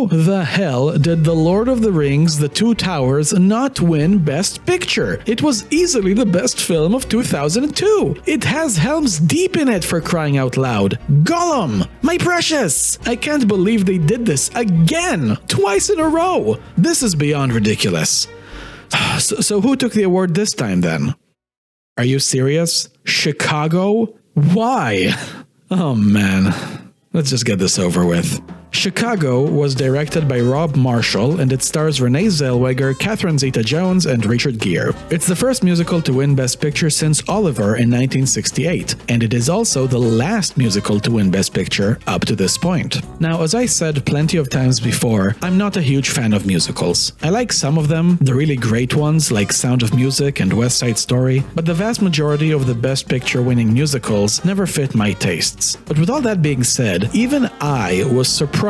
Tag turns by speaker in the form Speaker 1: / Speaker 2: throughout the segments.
Speaker 1: How the hell did The Lord of the Rings: The Two Towers not win Best Picture? It was easily the best film of 2002. It has Helm's Deep in it, for crying out loud. Gollum! My precious! I can't believe they did this again! Twice in a row! This is beyond ridiculous. So who took the award this time then? Are you serious? Chicago? Why? Oh man. Let's just get this over with. Chicago was directed by Rob Marshall, and it stars Renee Zellweger, Catherine Zeta-Jones, and Richard Gere. It's the first musical to win Best Picture since Oliver in 1968, and it is also the last musical to win Best Picture up to this point. Now, as I said plenty of times before, I'm not a huge fan of musicals. I like some of them, the really great ones like Sound of Music and West Side Story, but the vast majority of the Best Picture winning musicals never fit my tastes. But with all that being said, even I was surprised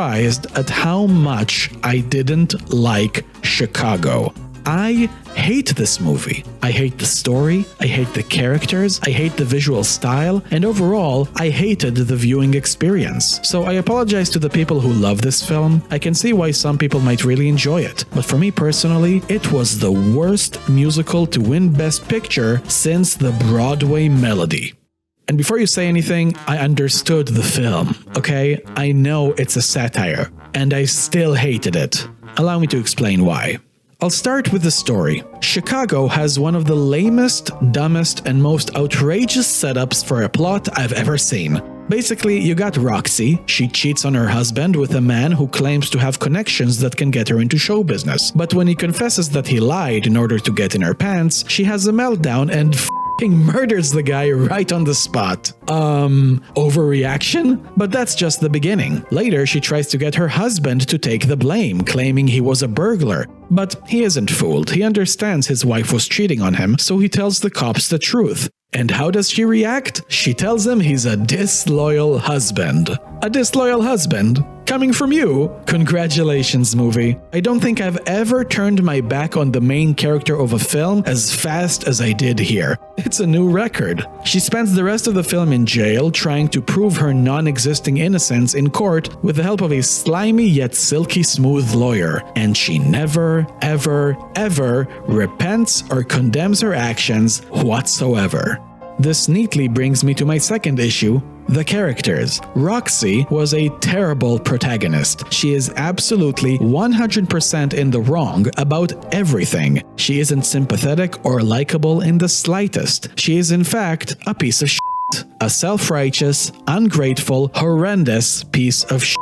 Speaker 1: at how much I didn't like Chicago. I hate this movie. I hate the story, I hate the characters, I hate the visual style, and overall, I hated the viewing experience. So I apologize to the people who love this film. I can see why some people might really enjoy it, but for me personally, it was the worst musical to win Best Picture since The Broadway Melody. And before you say anything, I understood the film, okay? I know it's a satire, and I still hated it. Allow me to explain why. I'll start with the story. Chicago has one of the lamest, dumbest, and most outrageous setups for a plot I've ever seen. Basically, you got Roxy. She cheats on her husband with a man who claims to have connections that can get her into show business. But when he confesses that he lied in order to get in her pants, she has a meltdown and murders the guy right on the spot. Overreaction? But that's just the beginning. Later, she tries to get her husband to take the blame, claiming he was a burglar. But he isn't fooled. He understands his wife was cheating on him, so he tells the cops the truth. And how does she react? She tells him he's a disloyal husband. A disloyal husband? Coming from you? Congratulations, movie. I don't think I've ever turned my back on the main character of a film as fast as I did here. It's a new record. She spends the rest of the film in jail trying to prove her non-existing innocence in court with the help of a slimy yet silky smooth lawyer. And she never, ever, ever repents or condemns her actions whatsoever. This neatly brings me to my second issue, the characters. Roxy was a terrible protagonist. She is absolutely 100% in the wrong about everything. She isn't sympathetic or likable in the slightest. She is in fact a piece of shit. A self-righteous, ungrateful, horrendous piece of shit.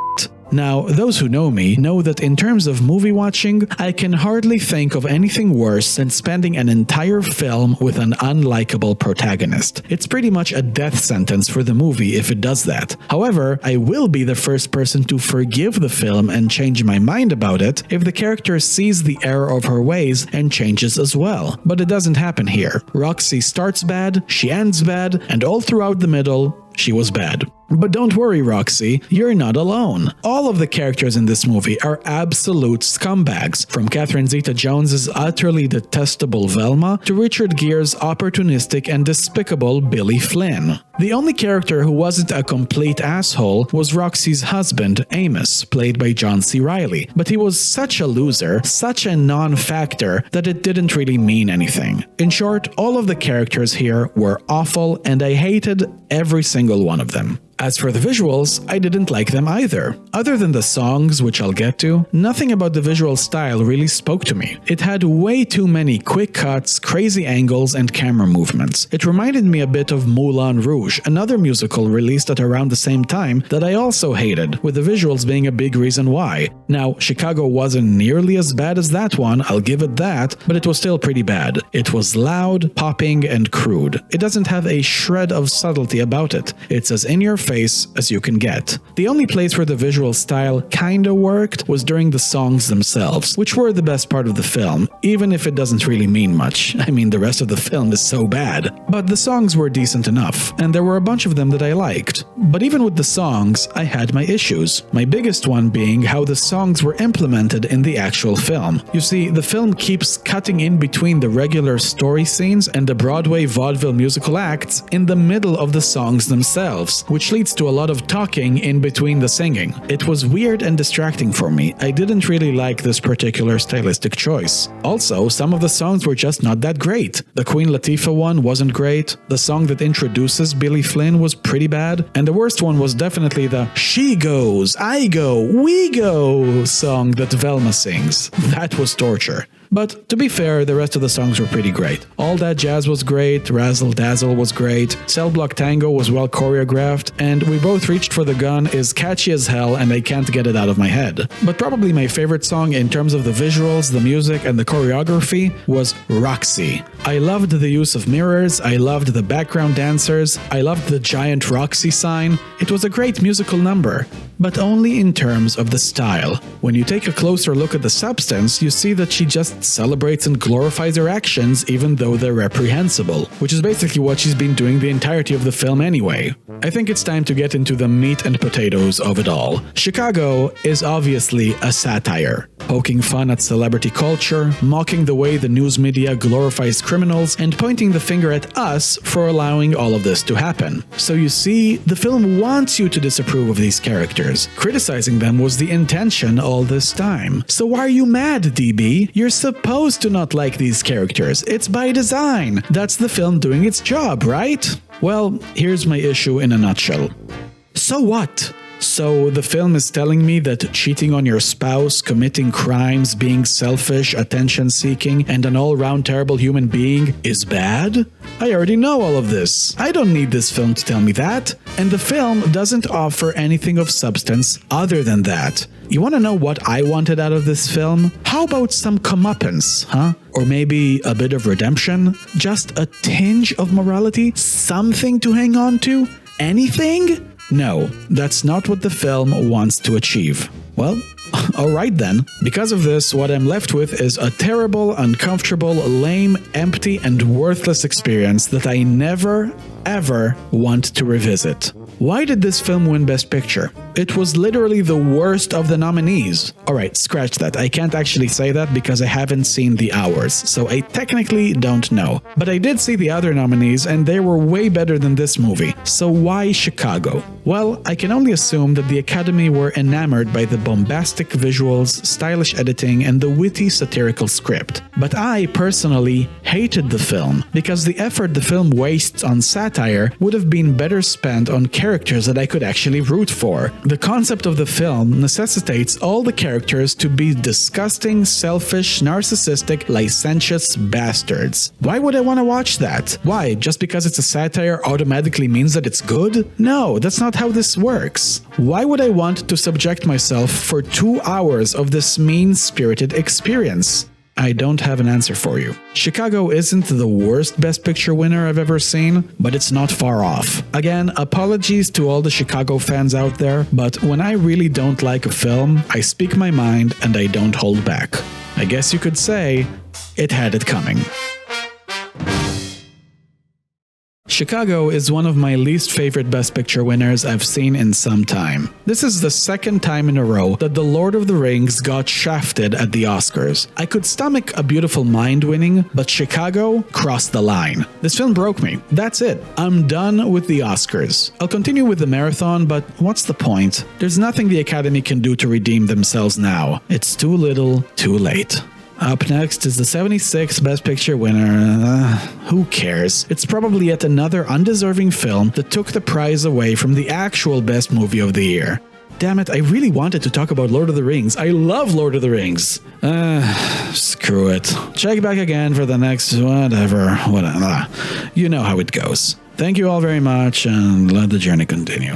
Speaker 1: Now, those who know me know that in terms of movie watching, I can hardly think of anything worse than spending an entire film with an unlikable protagonist. It's pretty much a death sentence for the movie if it does that. However, I will be the first person to forgive the film and change my mind about it if the character sees the error of her ways and changes as well. But it doesn't happen here. Roxy starts bad, she ends bad, and all throughout the middle, she was bad. But don't worry, Roxy, you're not alone. All of the characters in this movie are absolute scumbags, from Catherine Zeta-Jones' utterly detestable Velma to Richard Gere's opportunistic and despicable Billy Flynn. The only character who wasn't a complete asshole was Roxy's husband, Amos, played by John C. Reilly, but he was such a loser, such a non-factor, that it didn't really mean anything. In short, all of the characters here were awful, and I hated every single one of them. As for the visuals, I didn't like them either. Other than the songs, which I'll get to, nothing about the visual style really spoke to me. It had way too many quick cuts, crazy angles, and camera movements. It reminded me a bit of Moulin Rouge, another musical released at around the same time that I also hated, with the visuals being a big reason why. Now, Chicago wasn't nearly as bad as that one, I'll give it that, but it was still pretty bad. It was loud, popping, and crude. It doesn't have a shred of subtlety about it. It's as in your face as you can get. The only place where the visual style kinda worked was during the songs themselves, which were the best part of the film, even if it doesn't really mean much. I mean, the rest of the film is so bad. But the songs were decent enough, and there were a bunch of them that I liked. But even with the songs, I had my issues. My biggest one being how the songs were implemented in the actual film. You see, the film keeps cutting in between the regular story scenes and the Broadway vaudeville musical acts in the middle of the songs themselves, which leads to a lot of talking in between the singing. It was weird and distracting for me. I didn't really like this particular stylistic choice. Also, some of the songs were just not that great. The Queen Latifah one wasn't great, the song that introduces Billy Flynn was pretty bad, and the worst one was definitely the "She Goes, I Go, We Go" song that Velma sings. That was torture. But to be fair, the rest of the songs were pretty great. All That Jazz was great, Razzle Dazzle was great, Cell Block Tango was well choreographed, and We Both Reached for the Gun is catchy as hell and I can't get it out of my head. But probably my favorite song in terms of the visuals, the music, and the choreography was Roxy. I loved the use of mirrors, I loved the background dancers, I loved the giant Roxy sign. It was a great musical number, but only in terms of the style. When you take a closer look at the substance, you see that she just celebrates and glorifies her actions even though they're reprehensible, which is basically what she's been doing the entirety of the film anyway. I think it's time to get into the meat and potatoes of it all. Chicago is obviously a satire, poking fun at celebrity culture, mocking the way the news media glorifies criminals, and pointing the finger at us for allowing all of this to happen. So you see, the film wants you to disapprove of these characters. Criticizing them was the intention all this time. So why are you mad, DB? You're supposed to not like these characters. It's by design. That's the film doing its job, right? Well, here's my issue in a nutshell. So what? So the film is telling me that cheating on your spouse, committing crimes, being selfish, attention-seeking, and an all-round terrible human being is bad? I already know all of this. I don't need this film to tell me that. And the film doesn't offer anything of substance other than that. You want to know what I wanted out of this film? How about some comeuppance, huh? Or maybe a bit of redemption? Just a tinge of morality? Something to hang on to? Anything? No, that's not what the film wants to achieve. Well, alright then. Because of this, what I'm left with is a terrible, uncomfortable, lame, empty, and worthless experience that I never, ever want to revisit. Why did this film win Best Picture? It was literally the worst of the nominees. Alright, scratch that. I can't actually say that because I haven't seen The Hours, so I technically don't know. But I did see the other nominees and they were way better than this movie. So why Chicago? Well, I can only assume that the Academy were enamored by the bombastic visuals, stylish editing, and the witty satirical script. But I personally hated the film because the effort the film wastes on satire would have been better spent on characters that I could actually root for. The concept of the film necessitates all the characters to be disgusting, selfish, narcissistic, licentious bastards. Why would I want to watch that? Why? Just because it's a satire automatically means that it's good? No, that's not how this works. Why would I want to subject myself for 2 hours of this mean-spirited experience? I don't have an answer for you. Chicago isn't the worst Best Picture winner I've ever seen, but it's not far off. Again, apologies to all the Chicago fans out there, but when I really don't like a film, I speak my mind and I don't hold back. I guess you could say, it had it coming. Chicago is one of my least favorite Best Picture winners I've seen in some time. This is the second time in a row that The Lord of the Rings got shafted at the Oscars. I could stomach A Beautiful Mind winning, but Chicago crossed the line. This film broke me. That's it. I'm done with the Oscars. I'll continue with the marathon, but what's the point? There's nothing the Academy can do to redeem themselves now. It's too little, too late. Up next is the 76th Best Picture winner. Who cares? It's probably yet another undeserving film that took the prize away from the actual best movie of the year. Damn it, I really wanted to talk about Lord of the Rings. I love Lord of the Rings. Screw it. Check back again for the next whatever. You know how it goes. Thank you all very much and let the journey continue.